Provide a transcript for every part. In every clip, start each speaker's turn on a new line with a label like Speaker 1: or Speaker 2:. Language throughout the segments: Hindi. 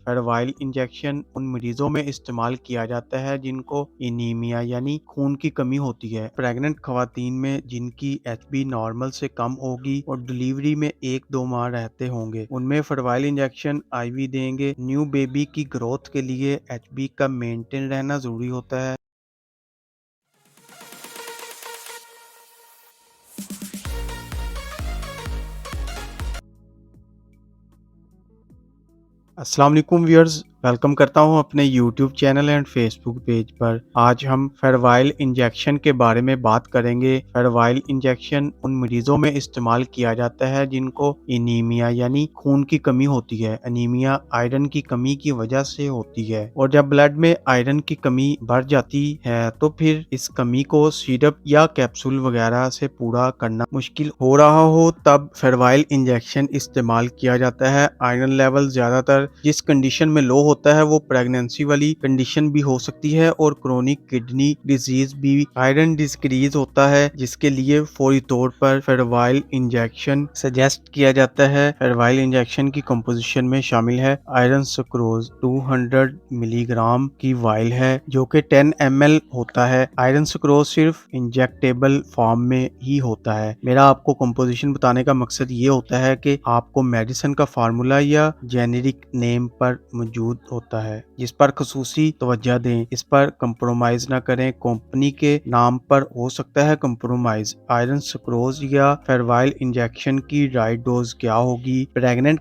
Speaker 1: फेरवाइल इंजेक्शन उन मरीजों में इस्तेमाल किया जाता है जिनको एनीमिया यानी खून की कमी होती है। प्रेग्नेंट खवातीन में जिनकी एचबी नॉर्मल से कम होगी और डिलीवरी में 1-2 माह रहते होंगे, उनमें फेरवाइल इंजेक्शन आईवी देंगे। न्यू बेबी की ग्रोथ के लिए एचबी का मेंटेन रहना जरूरी होता है। अस्सलाम वालेकुम व्यूअर्स, वेलकम करता हूं अपने YouTube channel and Facebook page पर। आज हम फेरवाइल इंजेक्शन के बारे में बात करेंगे। फेरवाइल इंजेक्शन उन मरीजों में इस्तेमाल किया जाता है जिनको एनीमिया यानी खून की कमी होती है। एनीमिया आयरन की कमी की वजह से होती है और जब ब्लड में आयरन की कमी बढ़ जाती है तो फिर इस कमी को सिरप या कैप्सूल वगैरह से पूरा करना मुश्किल हो रहा हो तब फेरवाइल इंजेक्शन इस्तेमाल किया जाता है। आयरन लेवल ज्यादातर जिस कंडीशन में लो होता है वो प्रेगनेंसी वाली कंडीशन भी हो सकती है और क्रोनिक किडनी डिजीज भी। आयरन डिक्रीज होता है जिसके लिए फौरी तौर पर फेरवाइल इंजेक्शन सजेस्ट किया जाता है। फेरवाइल इंजेक्शन की कंपोजिशन में शामिल है आयरन सुक्रोज 200 मिलीग्राम की वाइल है जो कि 10 ml होता है। आयरन सुक्रोज सिर्फ इंजेक्टेबल फॉर्म में ही होता है। मेरा आपको कंपोजिशन बताने का मकसद ये होता है कि आपको मेडिसिन का फार्मूला या जेनेरिक नेम पर मौजूद होता है जिस पर खसूसी तवज्जो दें। इस पर कंप्रोमाइज ना करें। कंपनी के नाम पर हो सकता है कंप्रोमाइज। आयरन सुक्रोज या फेरवाइल इंजेक्शन की राइट डोज क्या होगी? प्रेग्नेंट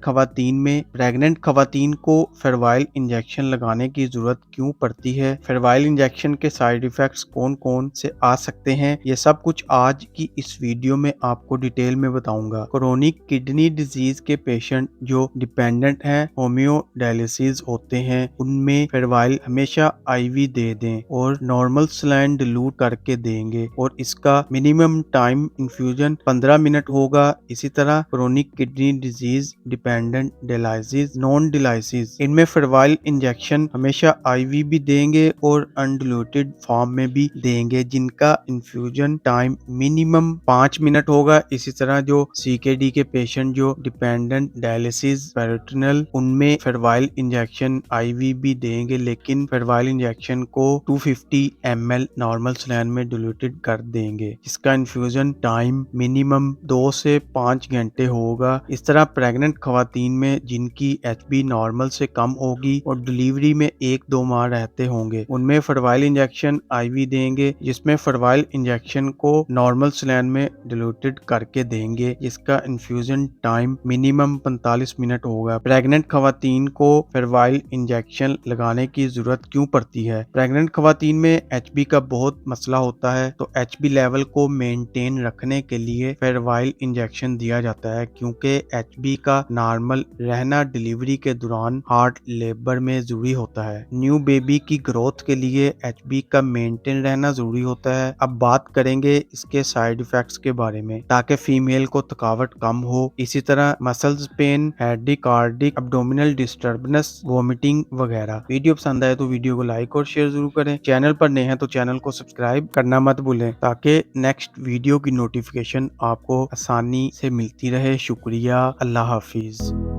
Speaker 1: खवातीन को फेरवाइल इंजेक्शन लगाने की जरूरत क्यों पड़ती है? फेरवाइल इंजेक्शन के साइड इफेक्ट्स कौन कौन से आ सकते हैं? ये सब कुछ आज की इस वीडियो में आपको डिटेल में बताऊंगा। क्रोनिक किडनी डिजीज के पेशेंट जो डिपेंडेंट हैं होम्योडायलिसिस होते हैं उनमें फेरवाइल हमेशा आईवी दे दें और नॉर्मल सलाइन डिलूट करके देंगे और इसका मिनिमम टाइम इन्फ्यूजन 15 मिनट होगा। इसी तरह chronic kidney disease dependent dialysis non dialysis इनमें फेरवाइल इंजेक्शन हमेशा आईवी भी देंगे और अनडिल्यूटेड फॉर्म में भी देंगे जिनका इन्फ्यूजन टाइम मिनिमम 5 मिनट होगा। इसी तरह जो सीकेडी के पेशेंट जो डिपेंडेंट डायलिसिस पेरिटोनियल उनमें फेरवाइल इंजेक्शन आईवी भी देंगे लेकिन फेरवाइल इंजेक्शन को 250 ml नॉर्मल सलाइन में डिल्यूटेड कर देंगे जिसका इन्फ्यूजन टाइम मिनिमम 2 से 5 घंटे होगा। इस तरह प्रेग्नेंट खवातीन में जिनकी एचबी नॉर्मल से कम होगी और डिलीवरी में 1-2 माह रहते होंगे उनमें फेरवाइल इंजेक्शन आईवी देंगे जिसमें फेरवाइल इंजेक्शन को नॉर्मल सलाइन में डिल्यूटेड करके देंगे जिसका इन्फ्यूजन टाइम मिनिमम 45 मिनट होगा। प्रेग्नेंट खवातीन को फेरवाइल इंजेक्शन लगाने की जरूरत क्यों पड़ती है? प्रेग्नेंट खवातीन में एचबी का बहुत मसला होता है तो एचबी लेवल को मेंटेन रखने के लिए फेरवाइल इंजेक्शन दिया जाता है क्योंकि एचबी का नॉर्मल रहना डिलीवरी के दौरान हार्ड लेबर में जरूरी होता है। न्यू बेबी की ग्रोथ के लिए एचबी का मेंटेन रहना जरूरी होता है। अब बात करेंगे इसके साइड इफेक्ट्स के बारे में ताकि फीमेल को थकावट कम हो। इसी तरह muscles pain, headache, cardiac, abdominal disturbance, vomiting वगैरह। वीडियो पसंद आए तो वीडियो को लाइक और शेयर जरूर करें। चैनल पर नए हैं तो चैनल को सब्सक्राइब करना मत भूलें ताकि नेक्स्ट वीडियो की नोटिफिकेशन आपको आसानी से मिलती रहे। शुक्रिया। अल्लाह हाफिज।